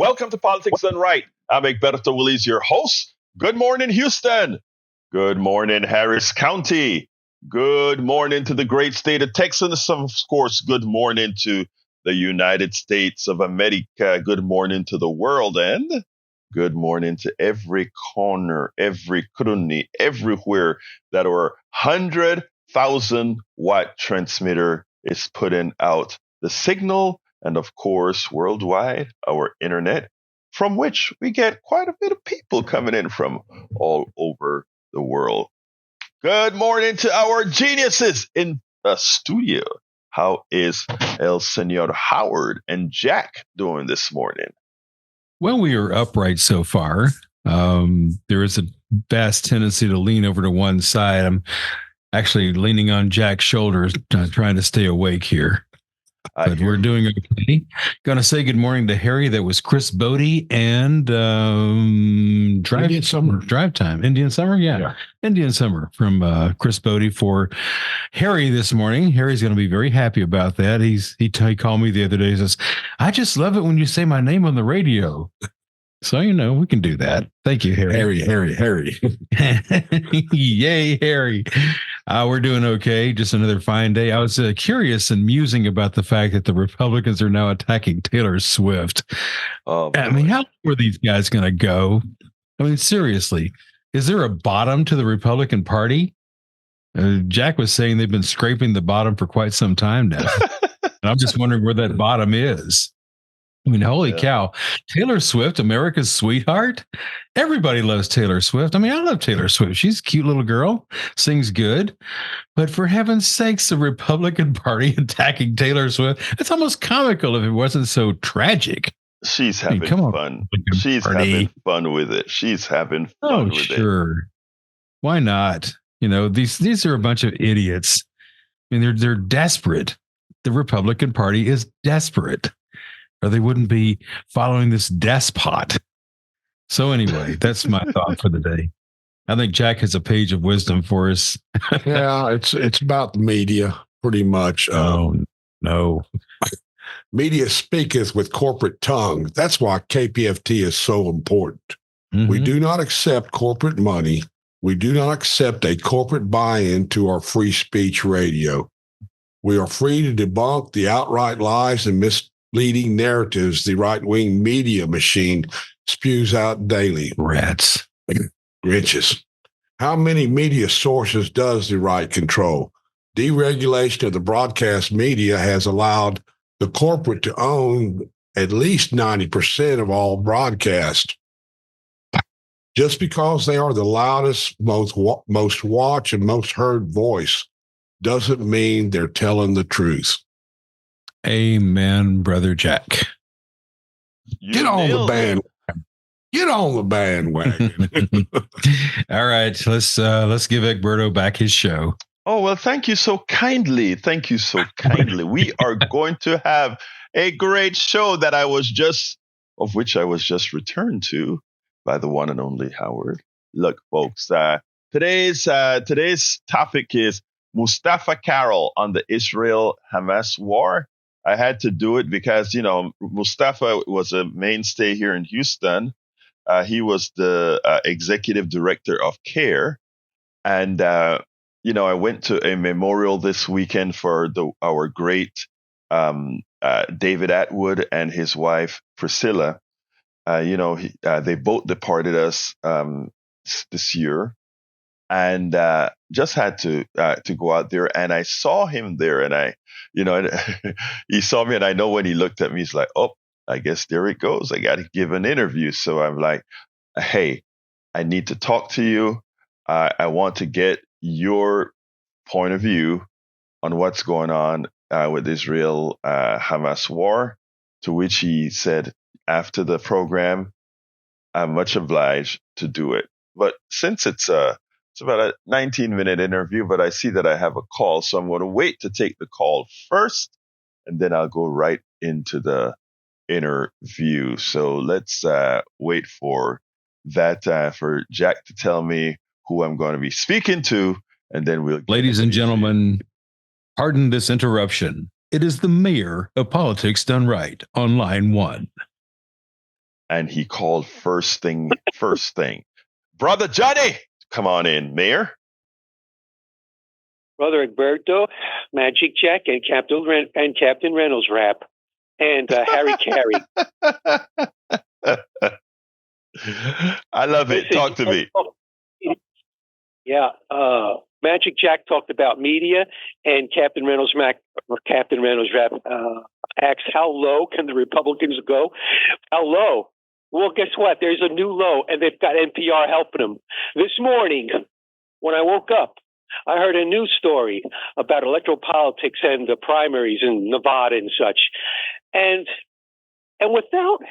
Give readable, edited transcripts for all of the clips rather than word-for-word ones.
Welcome to Politics Done Right. I'm Egberto Willies, your host. Good morning, Houston. Good morning, Harris County. Good morning to the great state of Texas. Of course, good morning to the United States of America. Good morning to the world. And good morning to every corner, every crony, everywhere that our 100,000 watt transmitter is putting out the signal. And of course, worldwide, our internet, from which we get quite a bit of people coming in from all over the world. Good morning to our geniuses in the studio. How is El Senor Howard and Jack doing this morning? Well, we are upright so far. There is a vast tendency to lean over to one side. I'm actually leaning on Jack's shoulders, trying to stay awake here. But we're doing okay. Going to say good morning to Harry. That was Chris Bodie and Indian Summer. Drive Time. Indian Summer? Yeah. Indian Summer from Chris Bodie for Harry this morning. Harry's going to be very happy about that. He called me the other day and says, I just love it when you say my name on the radio. So, we can do that. Thank you, Harry. Harry. Yay, Harry. We're doing okay. Just another fine day. I was curious and musing about the fact that the Republicans are now attacking Taylor Swift. Oh, how are these guys going to go? Seriously, is there a bottom to the Republican Party? Jack was saying they've been scraping the bottom for quite some time now. And I'm just wondering where that bottom is. Holy cow. Taylor Swift, America's sweetheart. Everybody loves Taylor Swift. I love Taylor Swift. She's a cute little girl, sings good. But for heaven's sakes, the Republican Party attacking Taylor Swift, it's almost comical if it wasn't so tragic. She's having fun. She's having fun with it. She's having fun with it. Sure. Why not? These are a bunch of idiots. They're desperate. The Republican Party is desperate, or they wouldn't be following this despot. So anyway, that's my thought for the day. I think Jack has a page of wisdom for us. Yeah, it's about the media, pretty much. Oh, no. Media speaketh with corporate tongue. That's why KPFT is so important. Mm-hmm. We do not accept corporate money. We do not accept a corporate buy-in to our free speech radio. We are free to debunk the outright lies and misleading narratives the right-wing media machine spews out daily. Rats. Grinches. How many media sources does the right control? Deregulation of the broadcast media has allowed the corporate to own at least 90% of all broadcast. Just because they are the loudest, most watched, and most heard voice doesn't mean they're telling the truth. Amen, Brother Jack. Get on the bandwagon. Get on the bandwagon. All right, let's give Egberto back his show. Oh, well, thank you so kindly. Thank you so kindly. We are going to have a great show of which I was just returned to by the one and only Howard. Look, folks, today's topic is Mustafaa Carroll on the Israel-Hamas war. I had to do it because, Mustafaa was a mainstay here in Houston. He was the executive director of CAIR. And, I went to a memorial this weekend for our great David Atwood and his wife, Priscilla. They both departed us this year. And just had to go out there, and I saw him there, and he saw me, and I know when he looked at me, he's like, "Oh, I guess there it goes. I got to give an interview." So I'm like, "Hey, I need to talk to you. I want to get your point of view on what's going on with Israel-Hamas war." To which he said, after the program, "I'm much obliged to do it." But since it's about a 19-minute interview, but I see that I have a call, so I'm going to wait to take the call first, and then I'll go right into the interview. So let's wait for that, for Jack to tell me who I'm going to be speaking to, and then we'll... Ladies and gentlemen, pardon this interruption. It is the mayor of Politics Done Right on line one. and he called first thing. Brother Johnny, come on in, Mayor. Brother Egberto, Magic Jack, and Captain Reynolds rap, and Harry Carey. I love it. Talk to me. Yeah, Magic Jack talked about media, and Captain Reynolds rap asks, how low can the Republicans go? How low? Well, guess what? There's a new low, and they've got NPR helping them. This morning, when I woke up, I heard a news story about electoral politics and the primaries in Nevada and such. And without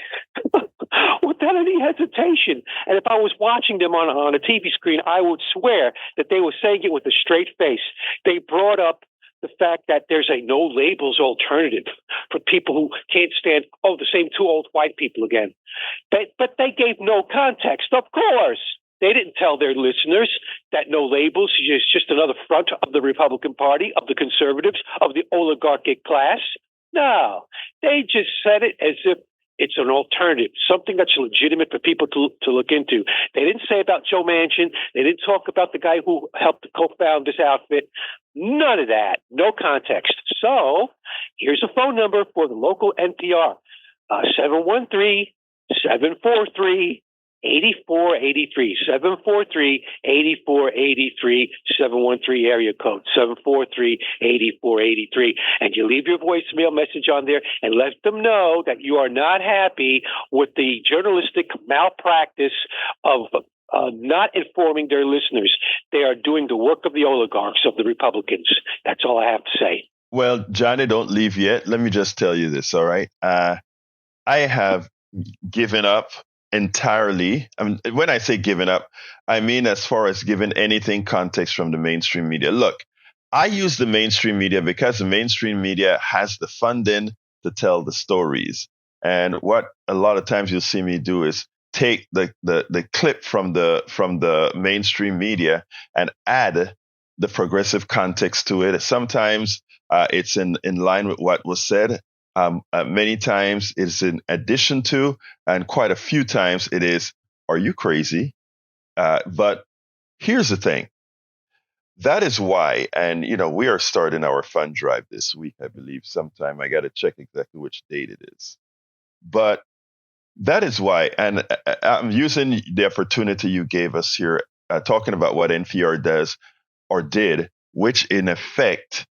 any hesitation, and if I was watching them on a TV screen, I would swear that they were saying it with a straight face. They brought up the fact that there's a no labels alternative for people who can't stand, the same two old white people again. But they gave no context, of course. They didn't tell their listeners that no labels is just another front of the Republican Party, of the conservatives, of the oligarchic class. No, they just said it as if it's an alternative, something that's legitimate for people to look into. They didn't say about Joe Manchin. They didn't talk about the guy who helped co-found this outfit. None of that. No context. So here's a phone number for the local NPR, 713-743-8483, 743-8483, 713 area code 743-8483, and you leave your voicemail message on there and let them know that you are not happy with the journalistic malpractice of not informing their listeners. They are doing the work of the oligarchs, of the Republicans. That's all I have to say. Well, Johnny, don't leave yet. Let me just tell you this, all right? I have given up entirely. I mean, when I say given up, I mean as far as giving anything context from the mainstream media. Look, I use the mainstream media because the mainstream media has the funding to tell the stories. And what a lot of times you'll see me do is take the clip from the mainstream media and add the progressive context to it. Sometimes it's in line with what was said. Many times it's in addition to, and quite a few times it is, are you crazy? But here's the thing. That is why, and we are starting our fund drive this week, I believe, sometime. I got to check exactly which date it is. But that is why, and I'm using the opportunity you gave us here, talking about what NPR does or did, which in effect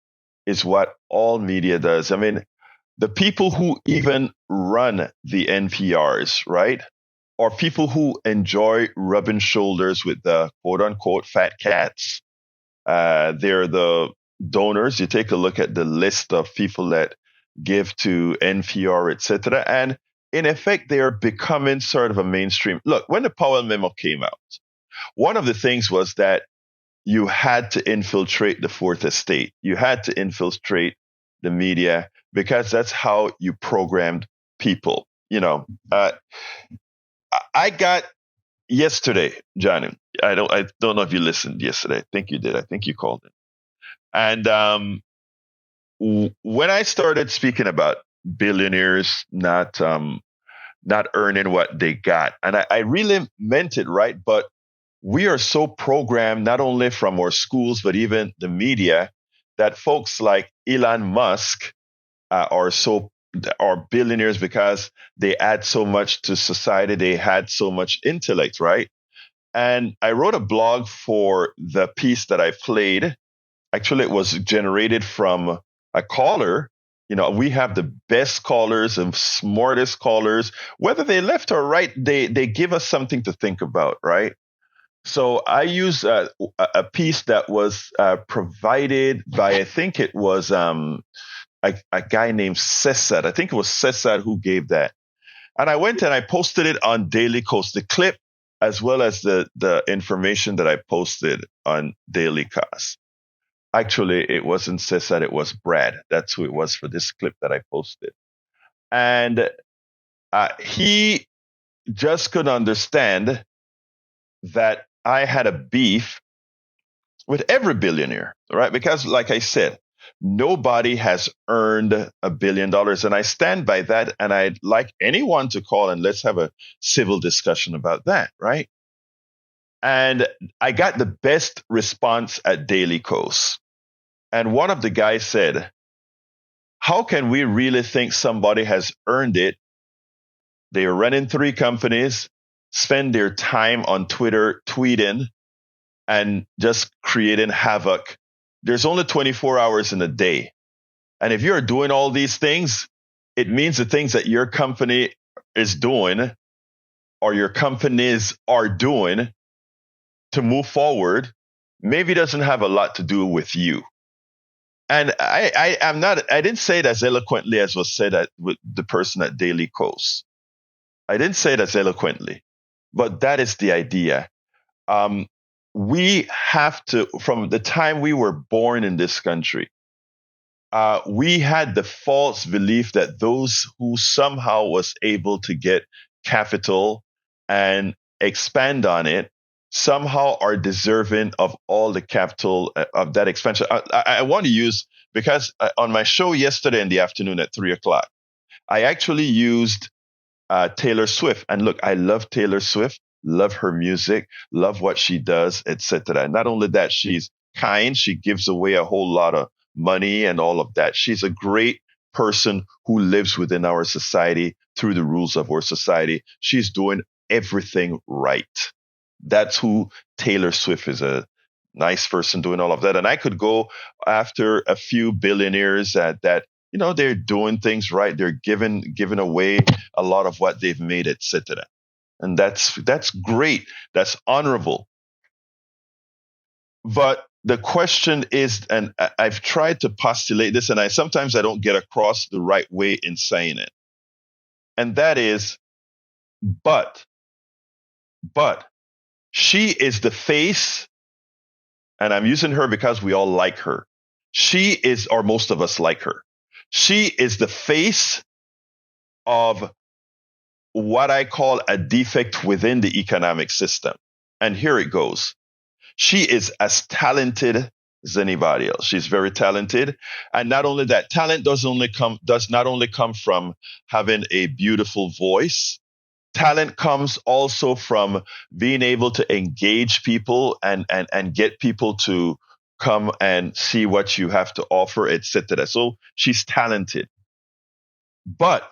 is what all media does. I mean, the people who even run the NPRs, right, are people who enjoy rubbing shoulders with the quote unquote fat cats. They're the donors. You take a look at the list of people that give to NPR, etc. And in effect, they are becoming sort of a mainstream. Look, when the Powell memo came out, one of the things was that you had to infiltrate the fourth estate. You had to infiltrate the media because that's how you programmed people. I got yesterday, Johnny. I don't know if you listened yesterday. I think you did. I think you called it. And when I started speaking about billionaires not earning what they got, and I really meant it, right? But we are so programmed, not only from our schools, but even the media, that folks like Elon Musk are billionaires because they add so much to society. They had so much intellect, right? And I wrote a blog for the piece that I played. Actually, it was generated from a caller. We have the best callers and smartest callers. Whether they left or right, they give us something to think about, right? So I used a piece that was provided by, I think it was a guy named Cesar. I think it was Cesar who gave that. And I went and I posted it on Daily Kos, the clip, as well as the information that I posted on Daily Kos. Actually, it wasn't Cesar, it was Brad. That's who it was for this clip that I posted. And he just couldn't understand that I had a beef with every billionaire, right? Because like I said, Nobody has earned $1 billion. And I stand by that. And I'd like anyone to call and let's have a civil discussion about that, right? And I got the best response at Daily Kos. And one of the guys said, how can we really think somebody has earned it? They are running 3 companies, spend their time on Twitter tweeting and just creating havoc. There's only 24 hours in a day. And if you're doing all these things, it means the things that your company is doing or your companies are doing to move forward maybe doesn't have a lot to do with you. And I didn't say it as eloquently as was said with the person at Daily Kos. I didn't say it as eloquently, but that is the idea. We have to, from the time we were born in this country, we had the false belief that those who somehow was able to get capital and expand on it somehow are deserving of all the capital of that expansion. I want to use, because on my show yesterday in the afternoon at 3:00, I actually used Taylor Swift. And look, I love Taylor Swift, love her music, love what she does, etc. Not only that, she's kind. She gives away a whole lot of money and all of that. She's a great person who lives within our society through the rules of our society. She's doing everything right. That's who Taylor Swift is, a nice person doing all of that. And I could go after a few billionaires that they're doing things right. They're giving away a lot of what they've made, etc. And that's great. That's honorable. But the question is, and I've tried to postulate this, and sometimes I don't get across the right way in saying it. And that is, but she is the face, and I'm using her because we all like her. She is, or most of us like her. She is the face of what I call a defect within the economic system. And here it goes. She is as talented as anybody else. She's very talented. And not only that, talent does not only come from having a beautiful voice. Talent comes also from being able to engage people and get people to come and see what you have to offer, etc. So she's talented. But,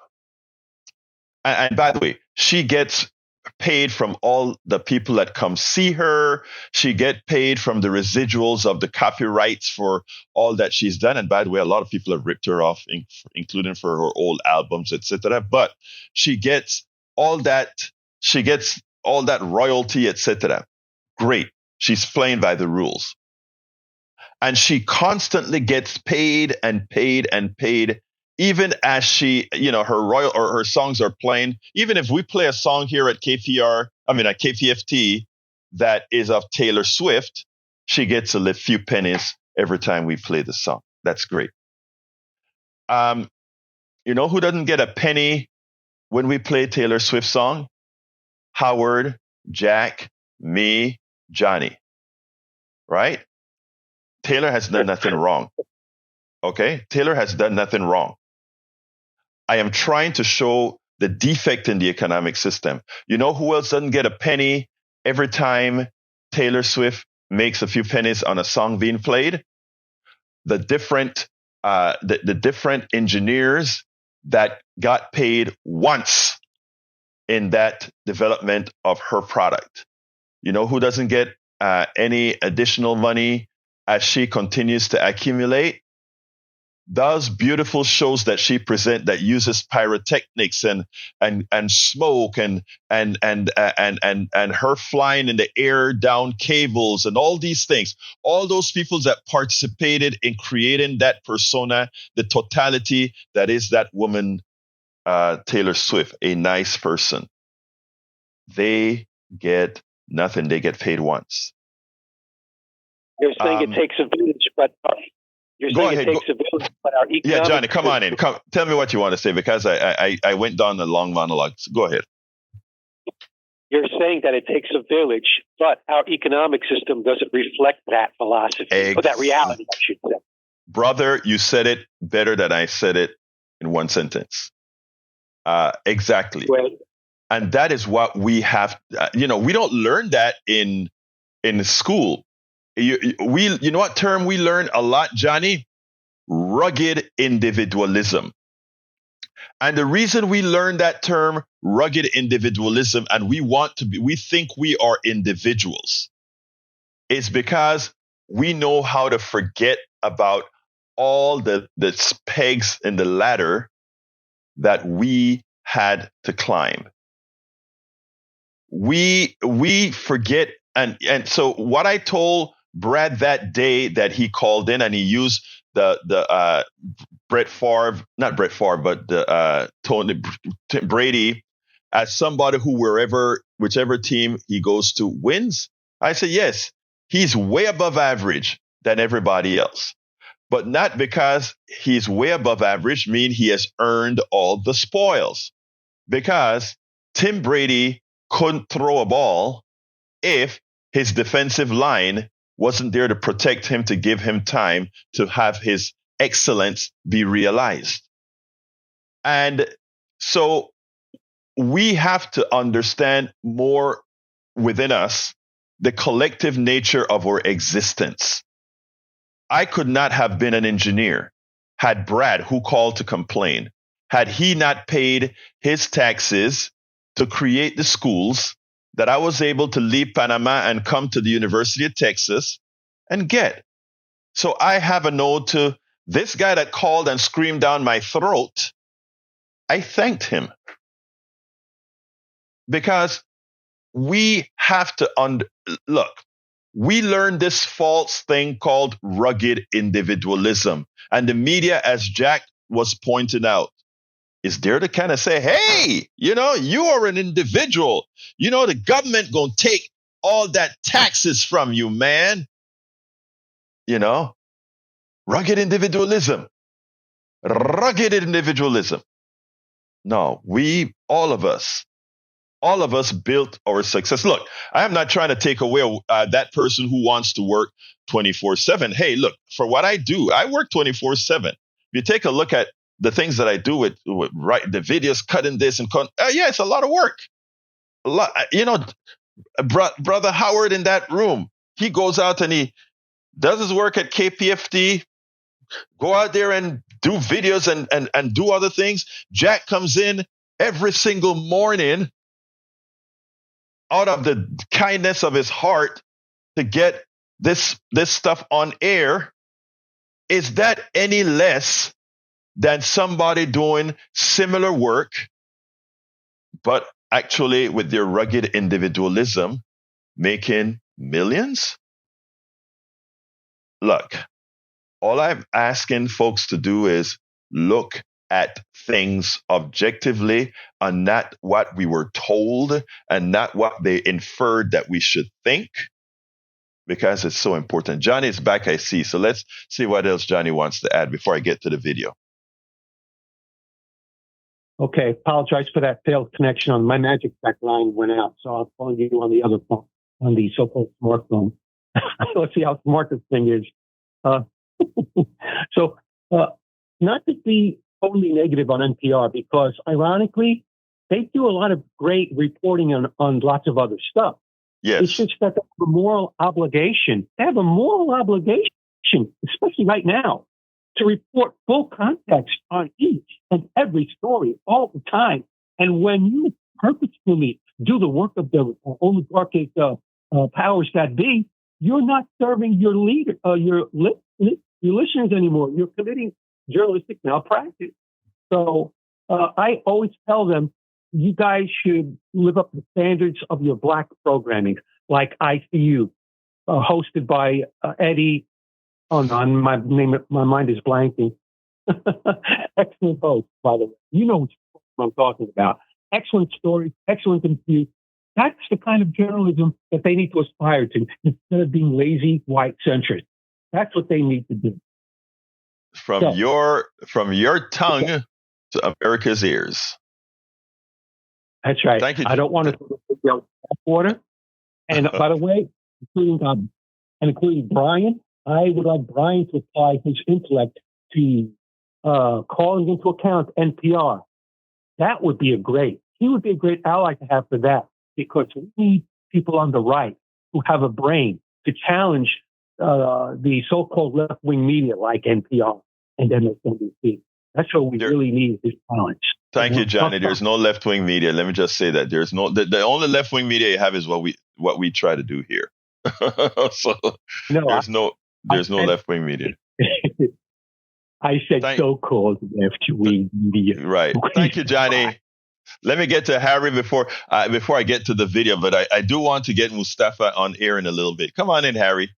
and by the way, she gets paid from all the people that come see her. She get paid from the residuals of the copyrights for all that she's done. And by the way, a lot of people have ripped her off, including for her old albums, etc. But she gets all that. She gets all that royalty, etc. Great. She's playing by the rules. And she constantly gets paid and paid and paid, even as she, her songs are playing. Even if we play a song here at KPFT that is of Taylor Swift, she gets a few pennies every time we play the song. That's great. You know who doesn't get a penny when we play Taylor Swift song? Howard, Jack, me, Johnny. Right? Taylor has done nothing wrong. Okay? Taylor has done nothing wrong. I am trying to show the defect in the economic system. You know who else doesn't get a penny every time Taylor Swift makes a few pennies on a song being played? The different engineers that got paid once in that development of her product. You know who doesn't get any additional money as she continues to accumulate? Those beautiful shows that she presents that uses pyrotechnics and smoke and her flying in the air down cables and all these things. All those people that participated in creating that persona, the totality that is that woman, Taylor Swift, a nice person. They get nothing. They get paid once. You're saying it takes a village, but you're saying it takes a village, but our economic. Yeah, Johnny, come on in. Tell me what you want to say, because I went down a long monologue. So go ahead. You're saying that it takes a village, but our economic system doesn't reflect that philosophy or that reality, I should say. brother, you said it better than I said it in one sentence. Exactly. Well, And that is what we have. We don't learn that in school. You know what term we learn a lot, Johnny? Rugged individualism. And the reason we learn that term, rugged individualism, and we think we are individuals, is because we know how to forget about all the pegs in the ladder that we had to climb. We forget, and so what I told Brad that day that he called in and he used the Brett Favre, not Brett Favre, but the Tony Brady as somebody who whichever team he goes to wins. I said yes, he's way above average than everybody else, but not because he's way above average mean he has earned all the spoils, because Tim Brady couldn't throw a ball if his defensive line wasn't there to protect him, to give him time to have his excellence be realized. And so we have to understand more within us the collective nature of our existence. I could not have been an engineer had Brad, who called to complain, had he not paid his taxes to create the schools that I was able to leave Panama and come to the University of Texas and get. So I have a note to this guy that called and screamed down my throat. I thanked him because we have to look. We learned this false thing called rugged individualism, and the media, as Jack was pointing out, is there to kind of say, hey, you are an individual. The government gonna take all that taxes from you, man. Rugged individualism. Rugged individualism. No, all of us built our success. Look, I am not trying to take away that person who wants to work 24/7. Hey, look, for what I do, I work 24/7. If you take a look at the things that I do with the videos, cutting this and yeah, it's a lot of work. A lot, Brother Howard in that room, he goes out and he does his work at KPFT, go out there and do videos and do other things. Jack comes in every single morning out of the kindness of his heart to get this stuff on air. Is that any less than somebody doing similar work, but actually with their rugged individualism, making millions? Look, all I'm asking folks to do is look at things objectively and not what we were told and not what they inferred that we should think, because it's so important. Johnny is back, I see. So let's see what else Johnny wants to add before I get to the video. Okay, apologize for that failed connection. On my Magic Back line went out, so I'm calling you on the other phone, on the so-called smartphone. Let's see how smart this thing is. So, not to be totally negative on NPR, because ironically, they do a lot of great reporting on lots of other stuff. Yes. It's just that they have a moral obligation. They have a moral obligation, especially right now, to report full context on each and every story all the time. And when you purposefully do the work of the oligarchic powers that be, you're not serving your leader, your listeners anymore. You're committing journalistic malpractice. So I always tell them, you guys should live up to the standards of your Black programming, like ICU, hosted by Eddie. Oh no, my mind is blanking. Excellent host, by the way. You know what I'm talking about. Excellent stories, excellent interviews. That's the kind of journalism that they need to aspire to, instead of being lazy, white centrist. That's what they need to do. From your tongue to America's ears. That's right. Thank you. I don't want to go water. And by the way, including Brian, I would like Brian to apply his intellect to calling into account NPR. That would be he would be a great ally to have for that, because we need people on the right who have a brain to challenge the so-called left-wing media like NPR and MSNBC. That's what we really need, is challenge. Thank you, Johnny. There's no left-wing media. Let me just say that there's no the only left-wing media you have is what we try to do here. So there's no left-wing media. I said so-called left-wing media. Right. Thank you, Johnny. Let me get to Harry before I get to the video, but I do want to get Mustafaa on air in a little bit. Come on in, Harry.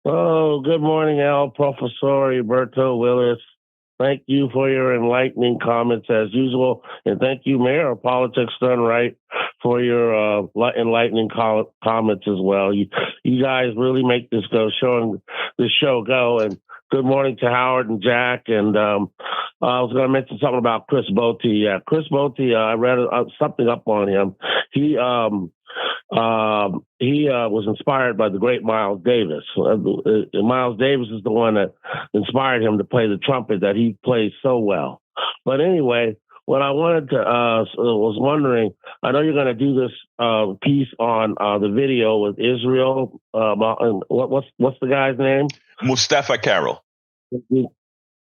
Oh, good morning, Al, Professor Roberto Willis. Thank you for your enlightening comments as usual. And thank you, Mayor of Politics Done Right, for your enlightening comments as well. You guys really make this show go. And good morning to Howard and Jack. And I was going to mention something about Chris Botti. Yeah, Chris Botti, I read something up on him. He was inspired by the great Miles Davis. Miles Davis is the one that inspired him to play the trumpet that he plays so well. But anyway, what I wanted to was wondering, I know you're going to do this piece on the video with Israel. What's the guy's name? Mustafaa Carroll.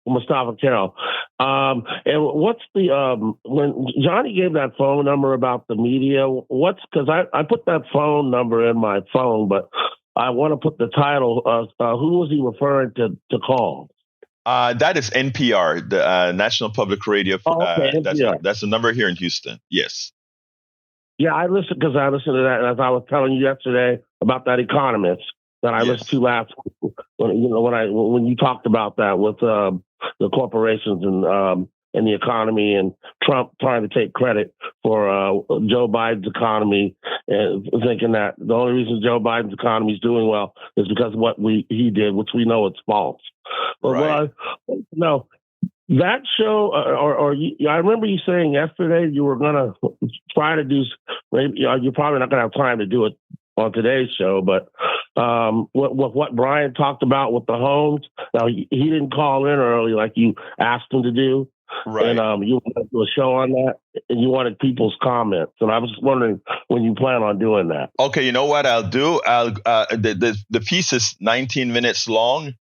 Mustafaa Carroll. And what's the when Johnny gave that phone number about the media? Because I put that phone number in my phone, but I want to put the title. Who was he referring to call? That is NPR, the National Public Radio. NPR. That's the number here in Houston. Yes. Yeah, I listened to that, and as I was telling you yesterday about that economist that I listened to last week, when you talked about that with the corporations and the economy, and Trump trying to take credit for Joe Biden's economy, and thinking that the only reason Joe Biden's economy is doing well is because of what he did, which we know it's false. But right. No, that show, I remember you saying yesterday you were going to try to do. Maybe you're probably not going to have time to do it on today's show, but what Brian talked about with the homes. Now he didn't call in early like you asked him to do, right? And you wanted to do a show on that, and you wanted people's comments. And I was just wondering when you plan on doing that. Okay, you know what I'll do? The piece is 19 minutes long.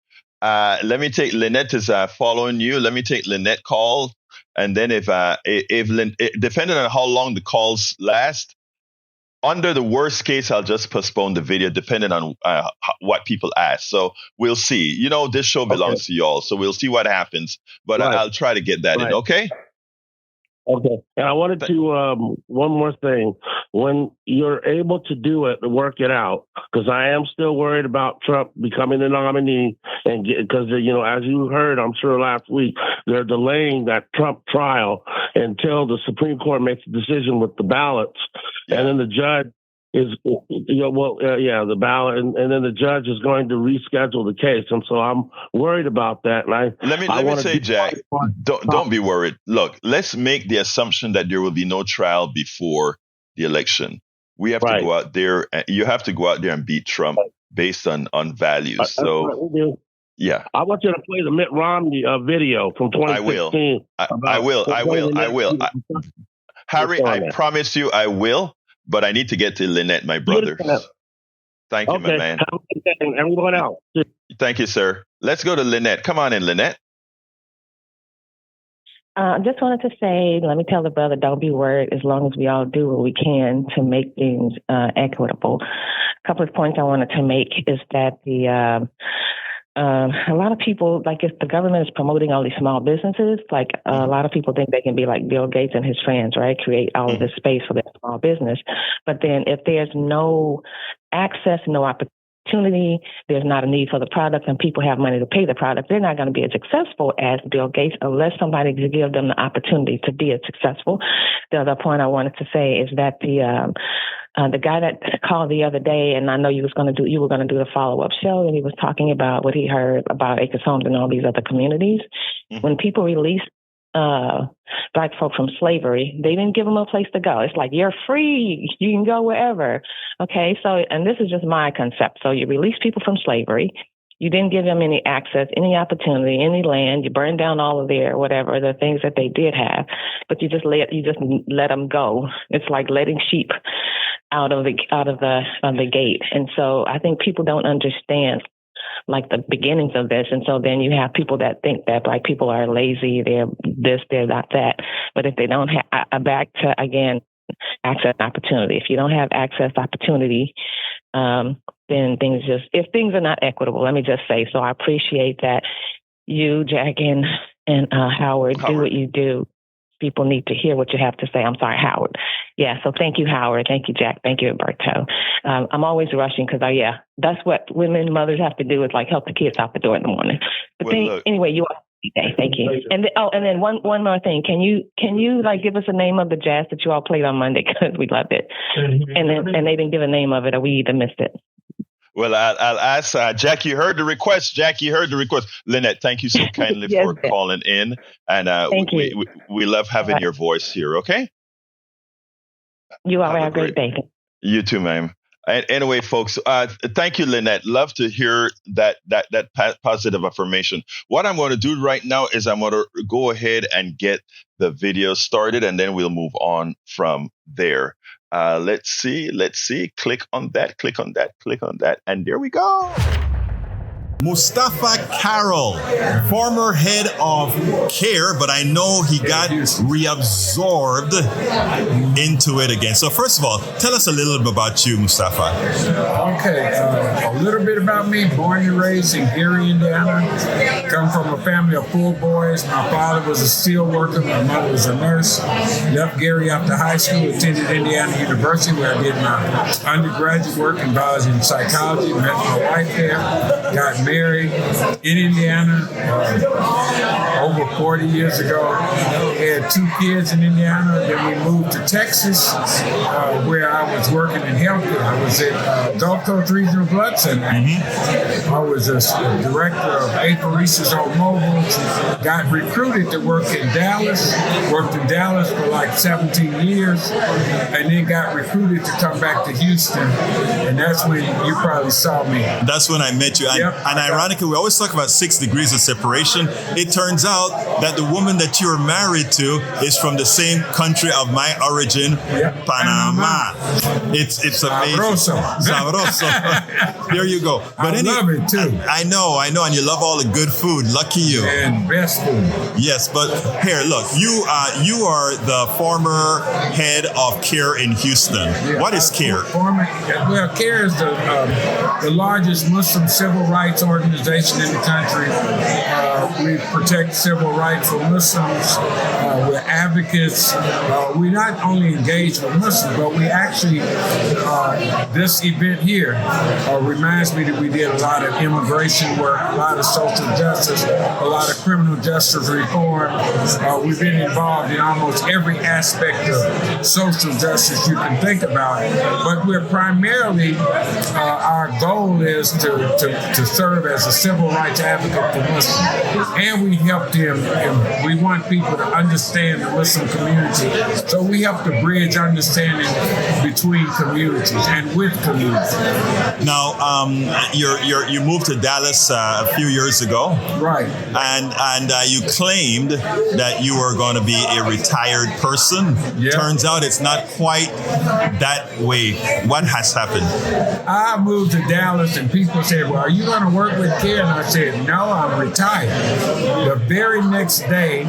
Let me take Lynette is following you. Let me take Lynette call, and then if depending on how long the calls last. Under the worst case, I'll just postpone the video depending on what people ask. So we'll see. This show belongs to y'all. So we'll see what happens. But I'll try to get that in. Okay? Okay. And I wanted to, one more thing. When you're able to do it, to work it out, because I am still worried about Trump becoming the nominee. And because, as you heard, I'm sure last week, they're delaying that Trump trial until the Supreme Court makes a decision with the ballots. Yeah. And then the judge is, the ballot, and then the judge is going to reschedule the case. And so I'm worried about that. And let me say, Jack, don't be worried. Look, let's make the assumption that there will be no trial before the election. We have to go out there. You have to go out there and beat Trump based on values. So, yeah. I want you to play the Mitt Romney video from 2016. I will. Harry, I promise you I will. But I need to get to Lynette, my brother. Thank you, my man. Everyone else. Thank you, sir. Let's go to Lynette. Come on in, Lynette. Just wanted to say, let me tell the brother, don't be worried, as long as we all do what we can to make things equitable. A couple of points I wanted to make is that a lot of people, like if the government is promoting all these small businesses, like a lot of people think they can be like Bill Gates and his friends, right? Create all of this space for their small business. But then if there's no access, no opportunity, there's not a need for the product and people have money to pay the product, they're not going to be as successful as Bill Gates unless somebody can give them the opportunity to be as successful. The other point I wanted to say is that the guy that called the other day, and I know you were going to do the follow-up show, and he was talking about what he heard about Acres Homes and all these other communities. Mm-hmm. When people release Black folk from slavery, they didn't give them a place to go. It's like, you're free, you can go wherever. Okay, so, and this is just my concept. So you release people from slavery. You didn't give them any access, any opportunity, any land. You burned down all of their whatever, the things that they did have, but you just let them go. It's like letting sheep out of the gate. And so I think people don't understand like the beginnings of this. And so then you have people that think that Black people are lazy, they're this, they're not that. But if they don't have, back to, again, access and opportunity. If you don't have access to opportunity, then if things are not equitable, let me just say. So I appreciate that you, Jack, and Howard do what you do. People need to hear what you have to say. I'm sorry, Howard. Yeah, so thank you, Howard. Thank you, Jack. Thank you, Alberto. I'm always rushing because, that's what women, mothers have to do, is like help the kids out the door in the morning. But anyway, you are. Thank you. And then one more thing. Can you like give us a name of the jazz that you all played on Monday, because we loved it. And they didn't give a name of it, or we either missed it. Well, I'll ask Jack. You heard the request. Jack, you heard the request. Lynette, thank you so kindly for calling in, and we love having your voice here. Okay. You all have a great day. You too, ma'am. Anyway, folks, thank you, Lynette. Love to hear that positive affirmation. What I'm going to do right now is I'm going to go ahead and get the video started, and then we'll move on from there. Let's see. Click on that. And there we go. Mustafaa Carroll, former head of CAIR, but I know he got reabsorbed into it again. So first of all, tell us a little bit about you, Mustafaa. Okay, a little bit about me. Born and raised in Gary, Indiana. Come from a family of 4 boys. My father was a steel worker. My mother was a nurse. Left Gary after high school, attended Indiana University, where I did my undergraduate work in biology and psychology. Met my wife there. Got married in Indiana over 40 years ago. Had 2 kids in Indiana. Then we moved to Texas, where I was working in healthcare. I was at Gulf Coast Regional Blood Center. I was a director of apheresis on mobiles. Got recruited to work in Dallas. Worked in Dallas for like 17 years, and then got recruited to come back to Houston. And that's when you probably saw me. That's when I met you. And ironically, we always talk about 6 degrees of separation. It turns out that the woman that you're married to is from the same country of my origin, Panama. It's amazing. Sabroso. There you go. But I love it too. I know, and you love all the good food. Lucky you. And best food. Yes, but here, look, you are the former head of CAIR in Houston. Yeah, what is CAIR? CAIR is the largest Muslim civil rights organization in the country. We protect civil rights for Muslims. We're advocates. We not only engage with Muslims, but we actually, this event here reminds me that we did a lot of immigration work, a lot of social justice, a lot of criminal justice reform. We've been involved in almost every aspect of social justice you can think about. But we're primarily, our goal is to serve as a civil rights advocate for Muslims. And we help them, and we want people to understand the Muslim community. So we help to bridge understanding between communities and with communities. Now, you moved to Dallas a few years ago. Right. And you claimed that you were going to be a retired person. Yeah. Turns out it's not quite that way. What has happened? I moved to Dallas and people said, well, are you going to work with CAIR? And I said, no, I'm retired. The very next day,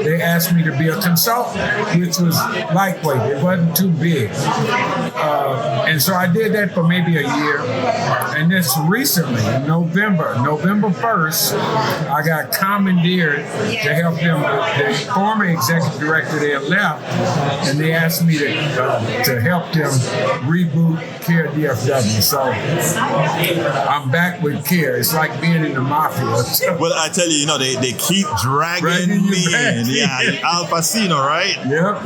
they asked me to be a consultant, which was lightweight. It wasn't too big. And so I did that for maybe a year. And this recently, in November 1st, I got commandeered to help them. The former executive director there left, and they asked me to help them reboot CAIR DFW. So I'm back with CAIR. It's like being in the mafia. Well, I tell you, you know, they keep dragging me in. Yeah, Al Pacino, right?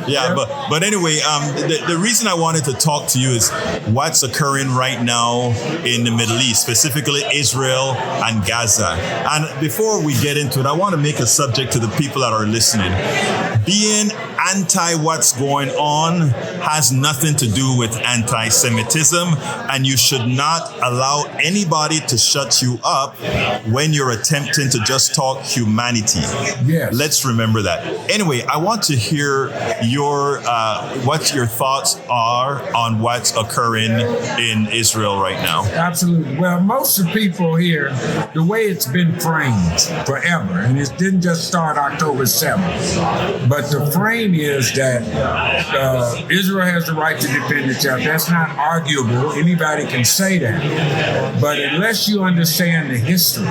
Yeah. But anyway, the reason I wanted to talk to you is what's occurring right now in the Middle East, specifically Israel and Gaza. And before we get into it, I want to make a subject to the people that are listening. Being anti what's going on has nothing to do with anti-Semitism, and you should not allow anybody to shut you up when you're attempting to just talk humanity. Yes. Let's remember that. Anyway, I want to hear your what your thoughts are on what's occurring in Israel right now. Absolutely. Well, most of the people here, the way it's been framed forever, and it didn't just start October 7th, but the frame is that Israel has the right to defend itself. That's not arguable. Anybody can say that. But unless you understand the history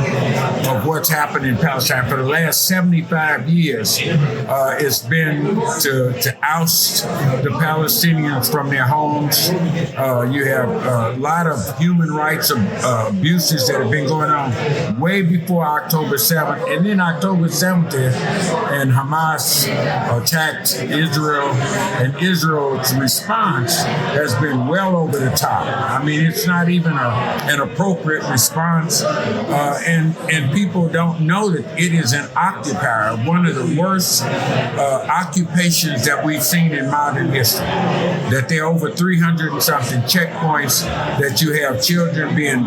of what's happened in Palestine for the last 75 years, it's been to oust the Palestinians from their homes. You have a lot of human rights abuses that have been going on way before October 7th. And then October 7th, and Hamas attacked Israel, and Israel's response has been well over the top. I mean, it's not even an appropriate response, and people don't know that it is an occupier, one of the worst occupations that we've seen in modern history. That there are over 300 and something checkpoints, that you have children being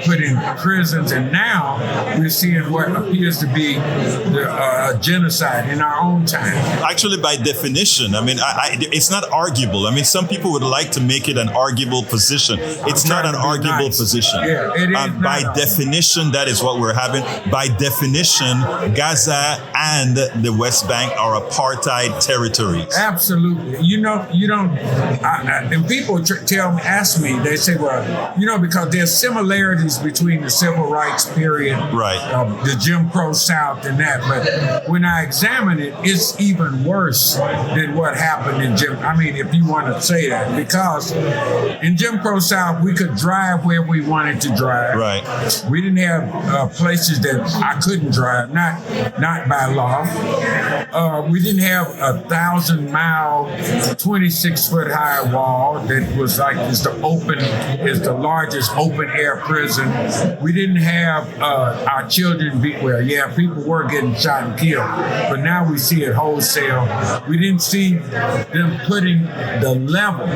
put in prisons, and now we're seeing what appears to be the genocide in our own time. Actually, by definition, I mean, it's not arguable. I mean, some people would like to make it an arguable position. It's not an arguable position. Yeah, it is by definition, that is what we're having. By definition, Gaza and the West Bank are apartheid territories. Absolutely. You don't, and people ask me, they say, well, because there's similarities between the civil rights period, right, the Jim Crow South and that, but when I examine it, it's even worse than what happened in if you want to say that, because in Jim Crow South, we could drive where we wanted to drive. Right. We didn't have places that I couldn't drive, not by law. We didn't have 1,000-mile, 26-foot high wall that was like is the largest open air prison. We didn't have our children people were getting shot and killed, but now we see it wholesale. We didn't see them putting the level.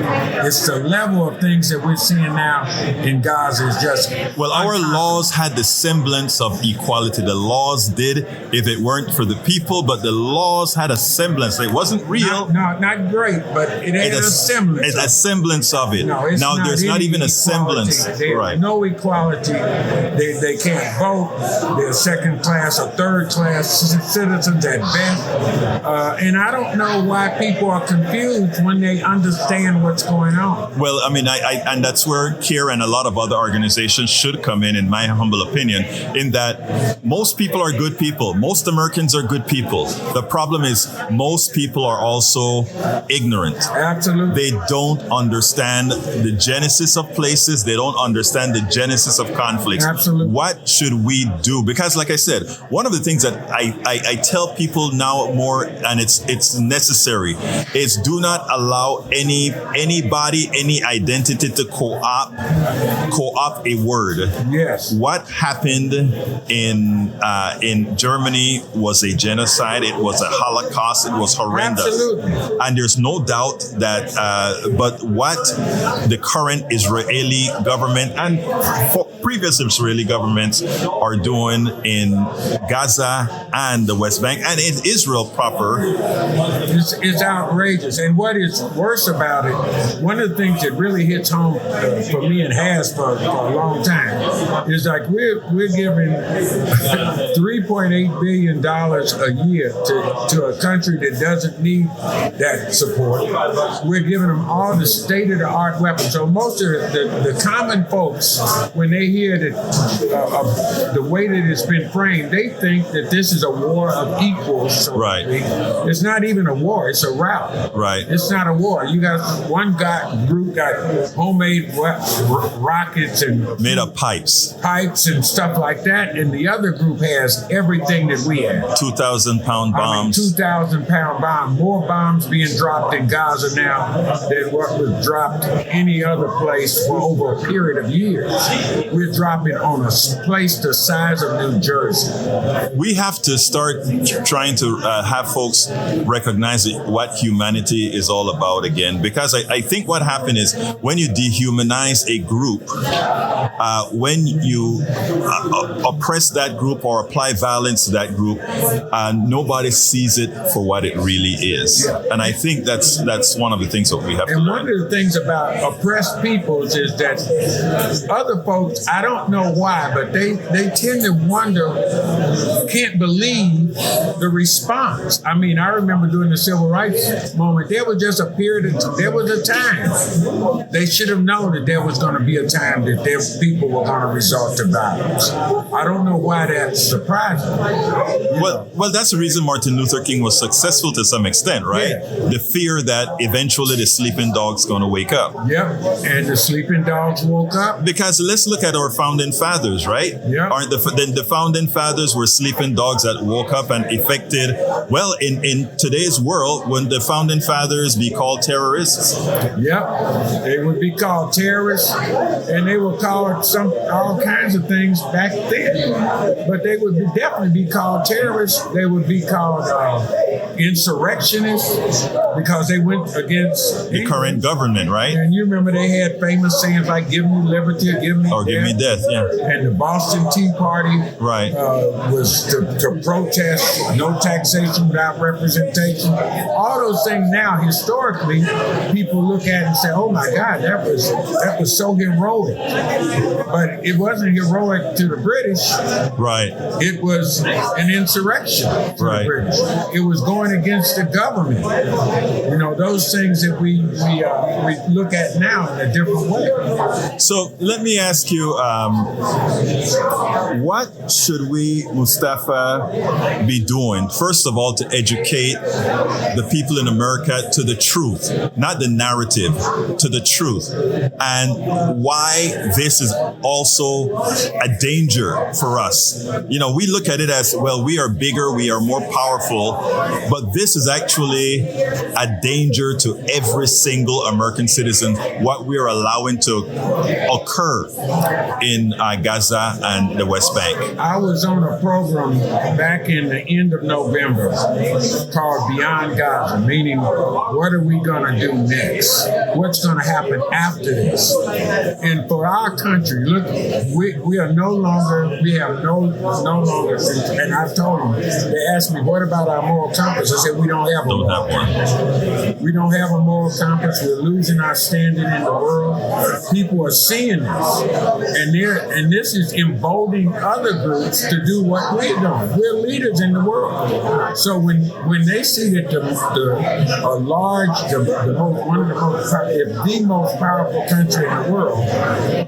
It's the level of things that we're seeing now in Gaza is just. Well, our laws had the semblance of equality. The laws did, if it weren't for the people, but the laws had a semblance. It wasn't real. Not great, but it had a semblance. It's a semblance of it. No, now there's not even a semblance. There's no equality. They can't vote. They're second class or third class citizens at best. And I don't know why people are confused when they understand what's going on. Well, I mean, and that's where CAIR and a lot of other organizations should come in my humble opinion, in that most people are good people. Most Americans are good people. The problem is most people are also ignorant. Absolutely. They don't understand the genesis of places. They don't understand the genesis of conflicts. Absolutely. What should we do? Because like I said, one of the things that I tell people now more, and it's necessary, is do not allow anybody, any identity to co-opt a word. Yes. What happened in Germany was a genocide. It was a Holocaust. It was horrendous. Absolutely. And there's no doubt that, but what the current Israeli government and previous Israeli governments are doing in Gaza and the West Bank and in Israel proper. It's outrageous. And what is worse about it, one of the things that really hits home for me and has for a long time is like we're giving $3.8 billion a year to a country that doesn't need that support. we're giving them all the state-of-the-art weapons. So most of the common folks, when they hear that the way that it's been framed, they think that this is a war of equals. So Right. It's not even a war. It's a rout. Right. It's not a war. You got one group got homemade rockets and Made of pipes. and stuff like that, and the other group has everything that we have. 2,000-pound bombs. 2,000-pound bomb. More bombs being dropped in Gaza now than what was dropped any other place for over a period of years. We're dropping on a place the size of New Jersey. We have to start trying to have folks recognize what humanity is all about again, because I think what happened is when you dehumanize a group, when you oppress that group or apply violence to that group, nobody sees it for what it really is. And I think that's one of the things that we have to learn. And one of the things about oppressed peoples is that other folks, I don't know why, but they tend to wonder, can't believe the response. I mean, I remember during the civil rights moment, there was just a period of, there was a time. They should have known that there was going to be a time that their people were going to resort to violence. I don't know why that's surprising. Well, that's the reason Martin Luther King was successful to some extent, right? Yeah. The fear that eventually the sleeping dog's going to wake up. Yep, and the sleeping dogs woke up. Because let's look at our founding fathers, right? Yeah. Aren't the founding fathers were sleeping dogs that woke up and affected, well, in today's world, when the founding fathers be called terrorists? Yep, they would be called terrorists, and they were called all kinds of things back then. But they would definitely be called terrorists. They would be called insurrectionists because they went against The current government, right? And you remember they had famous sayings like "Give me liberty" or "Give me Or give me death, yeah. And the Boston Tea Party Right. was to protest no taxation without representation. All those things now, historically, people look at and say, "Oh my God, that was so heroic." But it wasn't heroic to the British. Right. It was an insurrection to Right. the British. It was going against the government. You know, those things that we look at now in a different way. So let me ask you, what should we, Mustafaa, be doing? First of all, to educate the people in America to the truth, not the narrative, to the truth, and why this is also a danger for us. You know, we look at it as, well, we are bigger, we are more powerful, but this is actually a danger to every single American citizen, what we are allowing to occur in Gaza and the West Bank. I was on a program back in the end of November called Beyond Gaza, meaning what are we going to do next? What's going to happen after this? And for our country, look, we are no longer, we have no longer, and I told them, they asked me, what about our moral compass? I said, we don't have a moral compass. We don't have a moral compass. We're losing our standing in the world. People are seeing this, and this is emboldening other groups to do what we're doing. We're leaders in the world. So when they see that the most powerful country in the world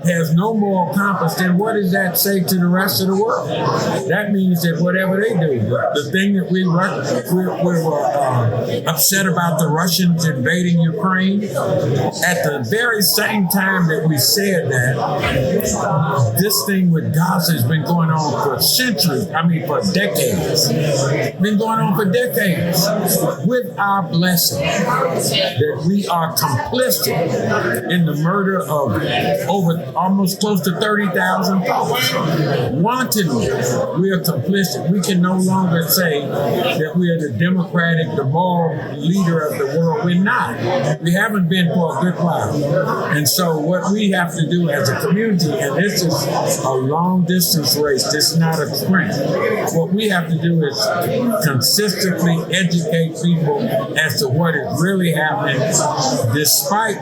has no moral compass, then what does that say to the rest of the world? That means that whatever they do, the thing that we were upset about the Russians invading Ukraine, at the very same time that we said that, this thing with Gaza has been going on for centuries, for decades. Been going on for decades. With our blessing, that we are complicit in the murder of over almost close to 30,000 folks. Wantonly, we are complicit. We can no longer say that we are the moral leader of the world. We're not. We haven't been for a good while. And so what we have to do as a community, and this is a long distance race, this is not a sprint. What we have to do is consistently educate people as to what is really happening, despite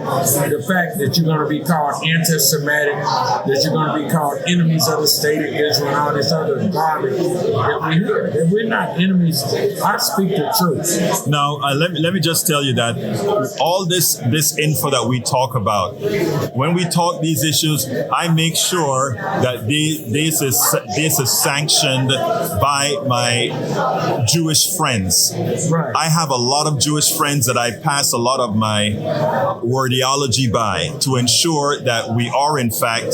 the fact that you're going to be called anti-Semitic, that you're going to be called enemies of the state of Israel, and all this other garbage that we hear. That we're not enemies. I speak the truth. Now, let me just tell you that all this info that we talk about, when we talk these issues, I make sure that this is sanctioned by my Jewish friends. Right. I have a lot of Jewish friends that I pass a lot of my wordiology by to ensure that we are in fact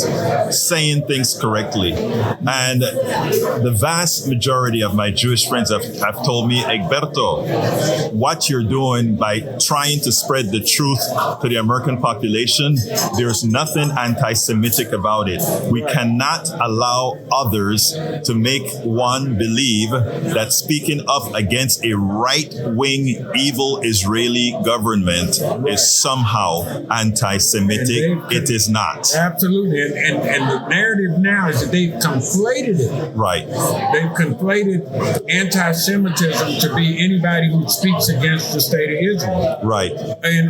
saying things correctly. And the vast majority of my Jewish friends have told me, Egberto, what you're doing by trying to spread the truth to the American population, there's nothing anti-Semitic about it. We cannot allow others to make one believe that speaking up against a right-wing evil Israeli government is somehow anti-Semitic. It is not. Absolutely. And the narrative now is that they've conflated it. Right. They've conflated anti-Semitism to be anybody who speaks against the state of Israel. Right. And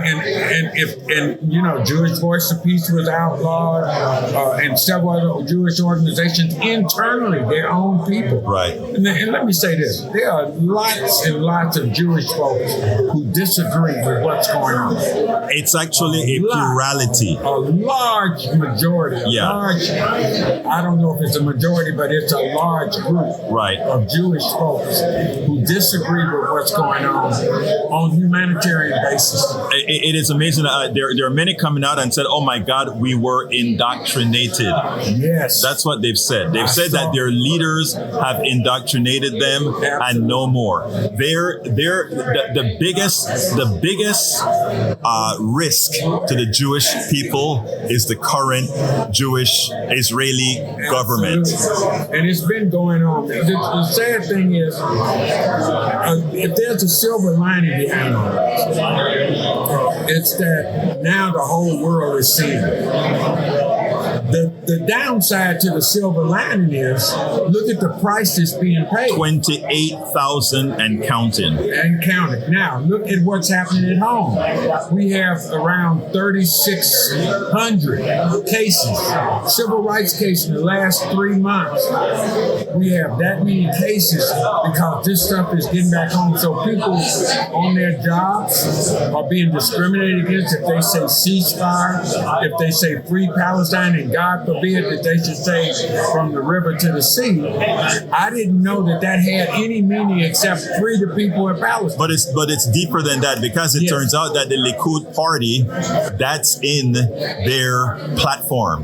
you know, Jewish Voice of Peace was outlawed, and several other Jewish organizations internally, their own people. Right. And let me say this: there are lots and lots of Jewish folks who disagree with what's going on. It's actually a plurality. A large majority. I don't know if it's a majority, but it's a large group of Jewish folks who disagree with what's going on humanitarian basis. It is amazing. There are many coming out and said, "Oh my God, we were indoctrinated." Yes, that's what they've said. They've said that their leaders have indoctrinated them and no more. They're the biggest risk to the Jewish people is the current Jewish Israeli government. And it's been going on. The sad thing is, if there's a silver lining behind all this, it's that now the whole world is seeing it. The downside to the silver lining is, look at the price that's being paid. 28,000 and counting. And counting. Now, look at what's happening at home. We have around 3,600 cases, civil rights cases in the last 3 months. We have that many cases because this stuff is getting back home. So people on their jobs are being discriminated against if they say ceasefire, if they say free Palestine, and God forbid that they should say from the river to the sea. I didn't know that had any meaning except free the people in Palestine. But it's deeper than that, because it turns out that the Likud party, that's in their platform,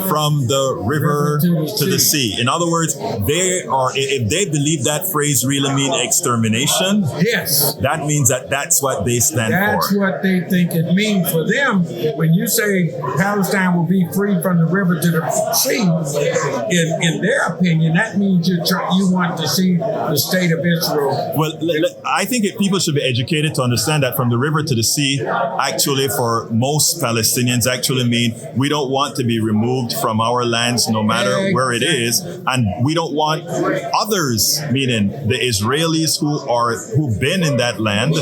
from the river to the sea. In other words, if they believe that phrase really means extermination, yes, that means that's what they stand for. That's what they think it means for them. When you say Palestine will be free from the river to the sea, in their opinion, that means you want to see the state of Israel. Well, I think people should be educated to understand that from the river to the sea, actually, for most Palestinians, actually mean we don't want to be removed from our lands, no matter where it is, and we don't want others, meaning the Israelis who've been in that land,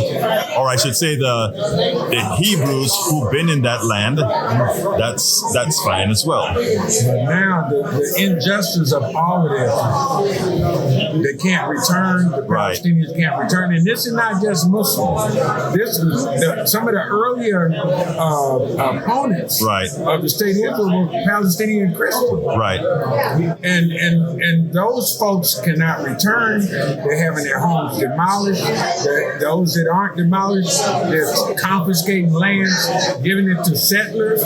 or I should say the Hebrews who've been in that land. That's fine as well. But now the injustice of all of this, they can't return, the Palestinians can't return. And this is not just Muslims. This is some of the earlier opponents of the state of Israel were Palestinian Christians. Right. And those folks cannot return. They're having their homes demolished. Those that aren't demolished, they're confiscating lands, giving it to settlers,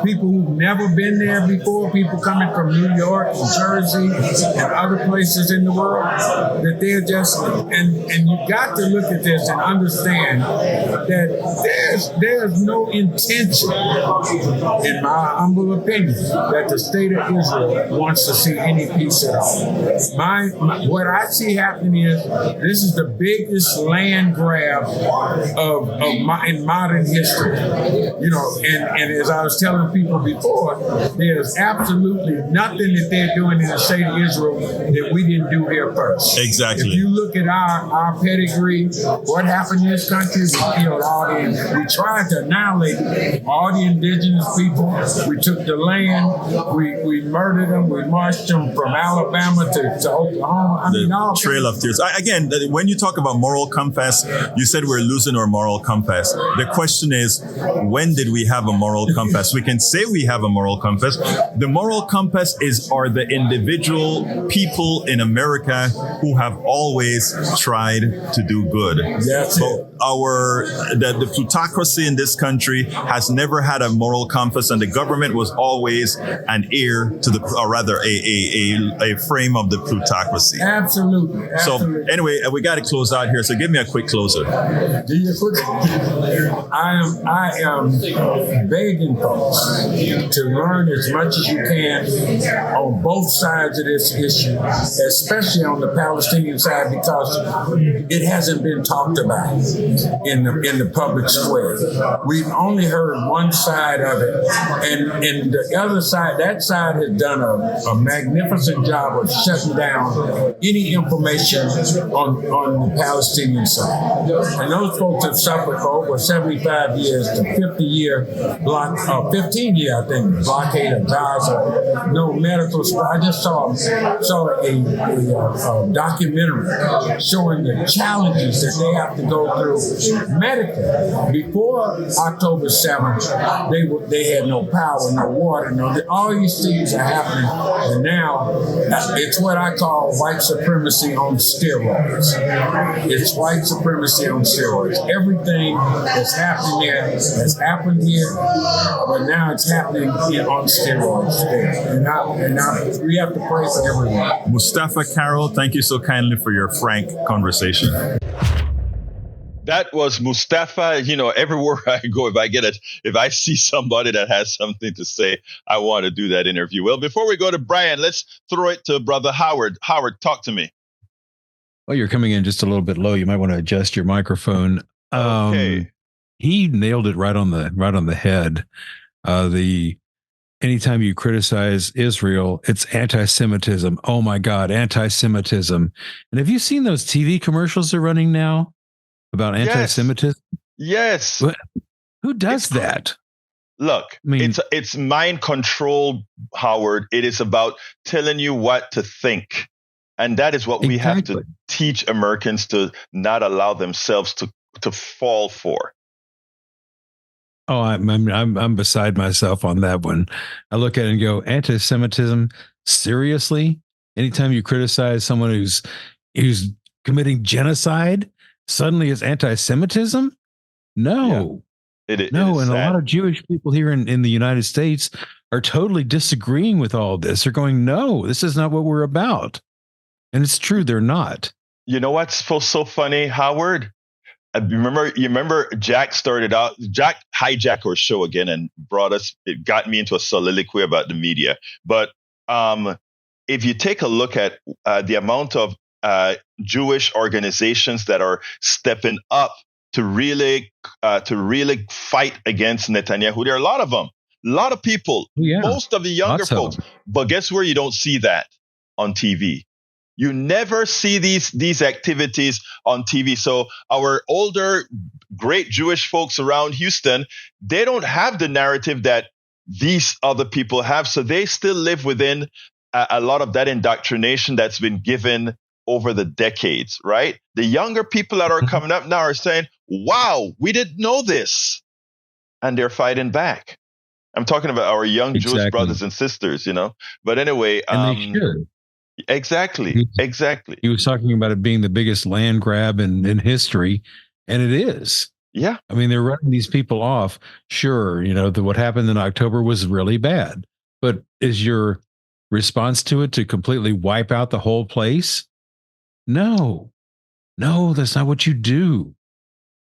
people who've never been there before, people coming from New York and Jersey and other places in the world, that they're just, and you got to look at this and understand that there's no intention, in my humble opinion, that the state of Israel wants to see any peace at all. What I see happening is, this is the biggest land grab in modern history. You know, and as I was telling people before, there's absolutely nothing that they're doing in the state of Israel that we didn't do here first. Exactly. If you look at our pedigree, what happened in this country, we killed we tried to annihilate all the indigenous people. We took the land, we murdered them, we marched them from Alabama to Oklahoma. The Trail of Tears. Again, when you talk about moral compass, you said we're losing our moral compass. The question is, when did we have a moral compass? We can say we have a moral compass. The moral compass are the individual people in America who have always tried to do good. That's it. The plutocracy in this country has never had a moral compass, and the government was always an ear to or rather a frame of the plutocracy. Absolutely. So anyway, we got to close out here. So give me a quick closer. I am begging folks to learn as much as you can on both sides of this issue, especially on the Palestinian side, because it hasn't been talked about in the public square. We've only heard one side of it, and the other side, that side has done a magnificent job of shutting down any information on the Palestinian side. And those folks have suffered for over 75 years, the 15-year, I think, blockade of Gaza, no medical support. I just saw a documentary showing the challenges that they have to go through medically. Before October 7th, they had no power, no water, all these things are happening. And now it's what I call white supremacy on steroids. It's white supremacy on steroids. Everything that's happening there has happened here, but now it's happening here on steroids there. And we have to pray for everyone. Mustafaa Carroll, thank you so kindly for your frank conversation. That was Mustafaa. Everywhere I go, if I see somebody that has something to say, I want to do that interview. Well, before we go to Brian, let's throw it to Brother Howard. Howard, talk to me. Well, you're coming in just a little bit low. You might want to adjust your microphone. Okay. He nailed it right on the head. Anytime you criticize Israel, it's anti-Semitism. Oh my God, anti-Semitism. And have you seen those TV commercials they're running now about anti-Semitism? Yes. Who does that? Look, it's mind control, Howard. It is about telling you what to think. And that is what we have to teach Americans to not allow themselves to fall for. Oh, I'm beside myself on that one. I look at it and go, anti-Semitism? Seriously? Anytime you criticize someone who's committing genocide, suddenly it's anti-Semitism? No. Yeah. It no, is and sad. A lot of Jewish people here in the United States are totally disagreeing with all this. They're going, no, this is not what we're about. And it's true, they're not. You know what's so funny, Howard? You remember Jack hijacked our show again and it got me into a soliloquy about the media. But if you take a look at the amount of Jewish organizations that are stepping up to really fight against Netanyahu, there are a lot of them, a lot of people, most of the younger folks. But guess where you don't see that? On TV. You never see these activities on TV. So our older, great Jewish folks around Houston, they don't have the narrative that these other people have. So they still live within a lot of that indoctrination that's been given over the decades, right? The younger people that are coming up now are saying, wow, we didn't know this. And they're fighting back. I'm talking about our young Jewish brothers and sisters, But anyway. And they should. Exactly. He was talking about it being the biggest land grab in history, and it is. Yeah. I mean, they're running these people off. Sure, what happened in October was really bad, but is your response to it to completely wipe out the whole place? No, that's not what you do.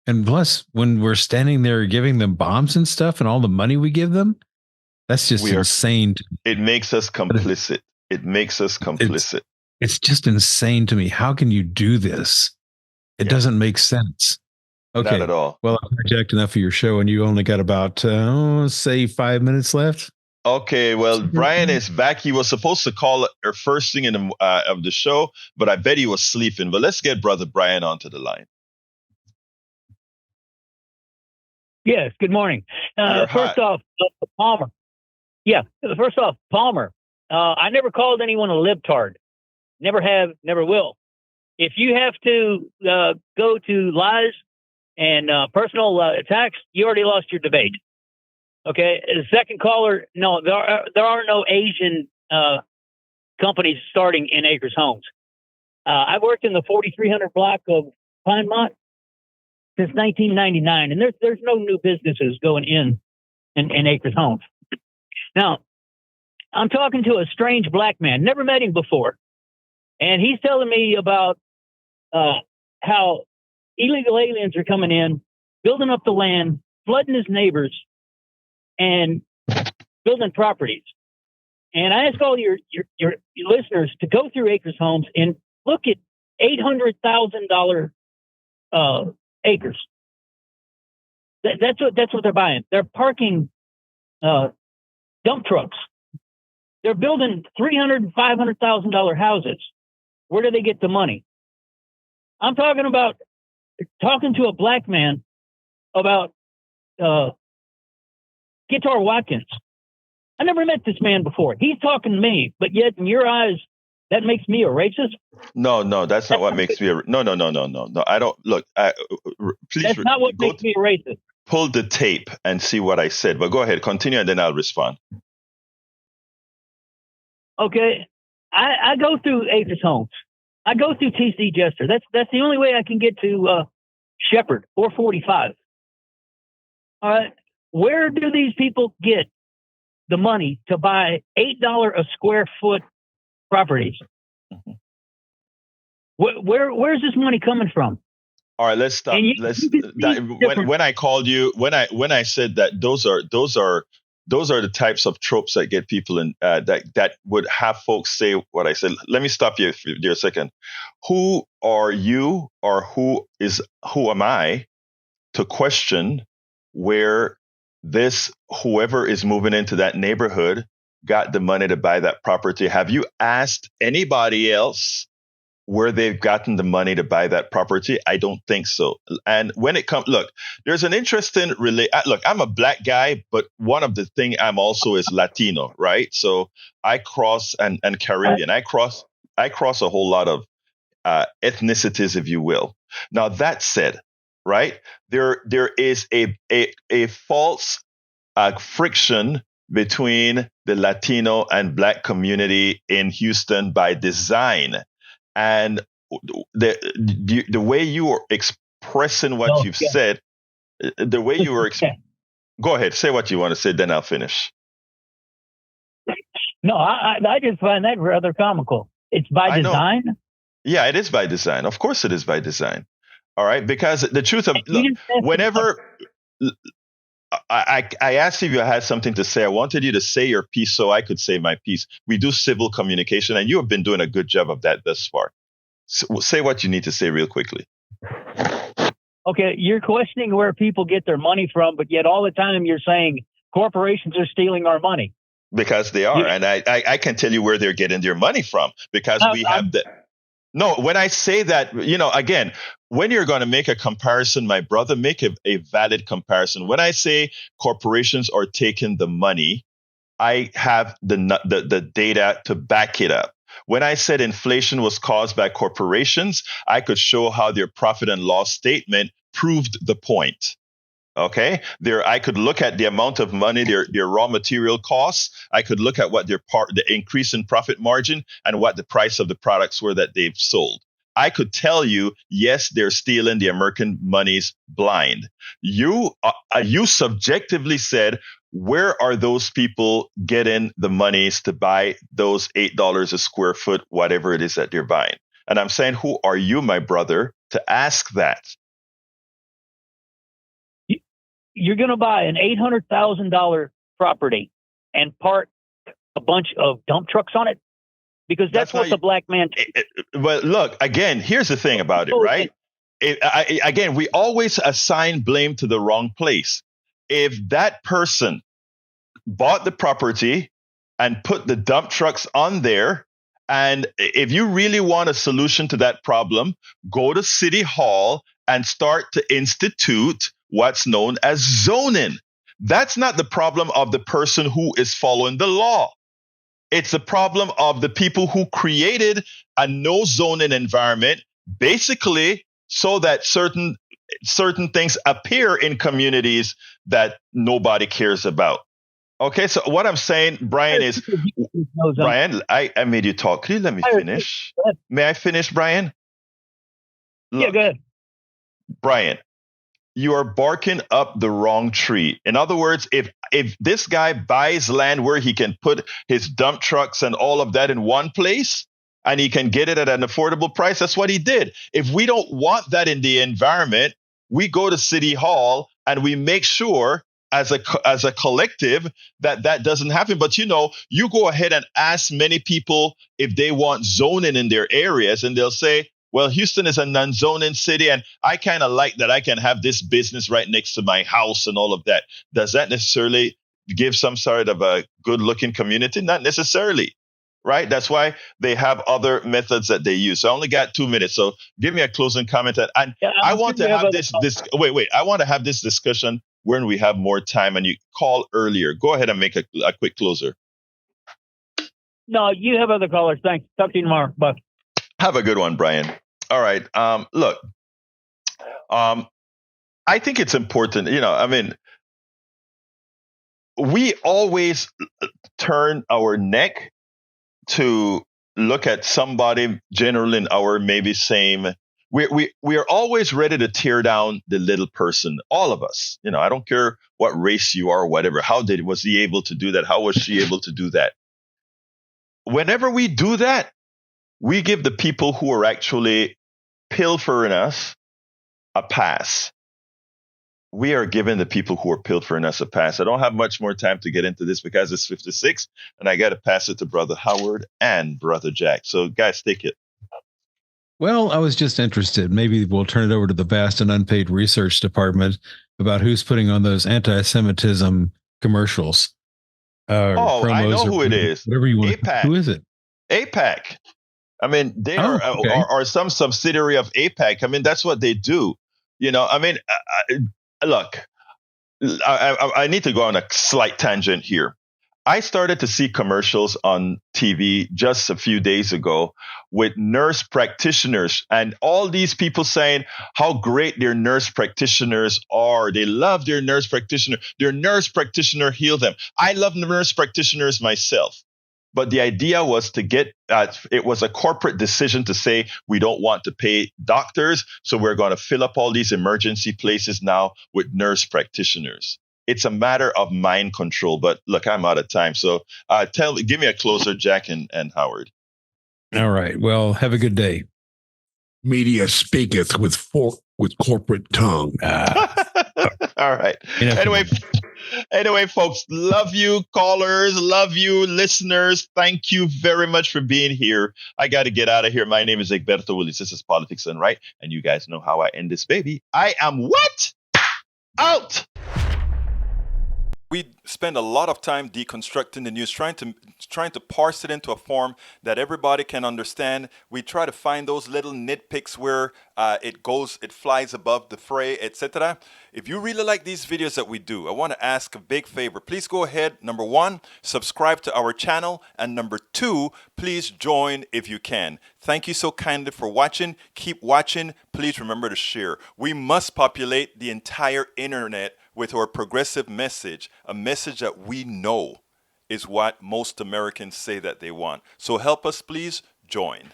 And plus, when we're standing there giving them bombs and stuff and all the money we give them, that's just insane. It makes us complicit. It makes us complicit. It's just insane to me. How can you do this? It doesn't make sense. Okay. Not at all. Well, I hijacked enough of your show and you only got about, say 5 minutes left. Okay, well, Brian is back. He was supposed to call her first thing in of the show, but I bet he was sleeping. But let's get Brother Brian onto the line. Yes, good morning. First off, Palmer. Yeah, first off, Palmer. I never called anyone a libtard. Never have, never will. If you have to go to lies and personal attacks, you already lost your debate. Okay. The second caller, no, there are no Asian companies starting in Acres Homes. I've worked in the 4300 block of Pinemont since 1999, and there's no new businesses going in Acres Homes. Now, I'm talking to a strange black man, never met him before, and he's telling me about how illegal aliens are coming in, building up the land, flooding his neighbors, and building properties. And I ask all your listeners to go through Acres Homes and look at $800,000 acres. That's what they're buying. They're parking dump trucks. They're building $300,000 and $500,000 houses. Where do they get the money? I'm talking to a black man about Guitar Watkins. I never met this man before. He's talking to me, but yet in your eyes, that makes me a racist? No, that's not what makes me a no. I don't look. Please, that's not what makes me a racist. Pull the tape and see what I said. But go ahead, continue, and then I'll respond. Okay, I go through Acres Homes. I go through TC Jester. That's the only way I can get to Shepherd 445. All right, where do these people get the money to buy $8 a square foot properties? Mm-hmm. Where's this money coming from? All right, let's stop. When I called you, when I said that those are the types of tropes that get people in that would have folks say what I said. Let me stop you for a second. Who are you, or who am I to question where whoever is moving into that neighborhood got the money to buy that property? Have you asked anybody else where they've gotten the money to buy that property? I don't think so. And when it comes, look, there's an interesting look, I'm a black guy, but one of the things I'm also is Latino, right? So I cross and Caribbean. I cross a whole lot of ethnicities, if you will. Now that said, right, there is a false friction between the Latino and black community in Houston by design. And the way you are expressing what you've said, the way you were, go ahead, say what you want to say, then I'll finish. No, I just find that rather comical. It's by design? Yeah, it is by design. Of course it is by design. All right, because the truth of, look, whenever I asked if you had something to say, I wanted you to say your piece so I could say my piece. We do civil communication, and you have been doing a good job of that thus far. So say what you need to say real quickly. Okay, you're questioning where people get their money from, but yet all the time you're saying corporations are stealing our money. Because they are, and I can tell you where they're getting their money from, because we have the... No, when I say that, again, when you're going to make a comparison, my brother, make a valid comparison. When I say corporations are taking the money, I have the data to back it up. When I said inflation was caused by corporations, I could show how their profit and loss statement proved the point. Okay, I could look at the amount of money, their raw material costs. I could look at what the increase in profit margin and what the price of the products were that they've sold. I could tell you, yes, they're stealing the American monies blind. You subjectively said, where are those people getting the monies to buy those $8 a square foot, whatever it is that they're buying? And I'm saying, who are you, my brother, to ask that? You're going to buy an $800,000 property and park a bunch of dump trucks on it? Because that's what the black man... Well, look, again, here's the thing about it, right? Again, we always assign blame to the wrong place. If that person bought the property and put the dump trucks on there. And if you really want a solution to that problem, go to City Hall and start to institute what's known as zoning. That's not the problem of the person who is following the law. It's the problem of the people who created a no zoning environment, basically so that certain things appear in communities that nobody cares about. Okay, so what I'm saying, Brian, is Brian, I made you talk. Can you let me finish? May I finish, Brian? Look, yeah, go ahead. Brian, you are barking up the wrong tree. In other words, if this guy buys land where he can put his dump trucks and all of that in one place, and he can get it at an affordable price, that's what he did. If we don't want that in the environment, we go to City Hall and we make sure as a collective that doesn't happen. But you go ahead and ask many people if they want zoning in their areas, and they'll say, well, Houston is a non-zoning city, and I kind of like that I can have this business right next to my house and all of that. Does that necessarily give some sort of a good-looking community? Not necessarily, right? That's why they have other methods that they use. So I only got 2 minutes, so give me a closing comment. And I want to have this. Wait. I want to have this discussion when we have more time, and you call earlier. Go ahead and make a quick closer. No, you have other callers. Thanks. Talk to you tomorrow. Bye. Have a good one, Brian. All right. Look, I think it's important. We always turn our neck to look at somebody generally in our maybe same. We are always ready to tear down the little person. All of us. I don't care what race you are or whatever. Was he able to do that? How was she able to do that? Whenever we do that, we give the people who are actually pilfering us a pass. We are giving the people who are pilfering us a pass. I don't have much more time to get into this because it's 56, and I got to pass it to Brother Howard and Brother Jack. So, guys, take it. Well, I was just interested. Maybe we'll turn it over to the vast and unpaid research department about who's putting on those anti-Semitism commercials. I know who it is. Whatever you want. AIPAC. Who is it? AIPAC. I mean, they are some subsidiary of AIPAC. I mean, that's what they do. Look, I need to go on a slight tangent here. I started to see commercials on TV just a few days ago with nurse practitioners and all these people saying how great their nurse practitioners are. They love their nurse practitioner. Their nurse practitioner healed them. I love nurse practitioners myself. But the idea was to it was a corporate decision to say we don't want to pay doctors, so we're going to fill up all these emergency places now with nurse practitioners. It's a matter of mind control. But look, I'm out of time. So give me a closer, Jack and Howard. All right. Well, have a good day. Media speaketh with corporate tongue. All right. Anyway, folks, love you, callers, love you, listeners. Thank you very much for being here. I got to get out of here. My name is Egberto Willis. This is Politics and Right, and you guys know how I end this baby. I am what? Out. We spend a lot of time deconstructing the news, trying to parse it into a form that everybody can understand. We try to find those little nitpicks where it flies above the fray, etc. If you really like these videos that we do, I want to ask a big favor. Please go ahead. Number 1, subscribe to our channel. And number 2, please join if you can. Thank you so kindly for watching. Keep watching. Please remember to share. We must populate the entire internet with our progressive message, a message that we know is what most Americans say that they want. So help us, please join.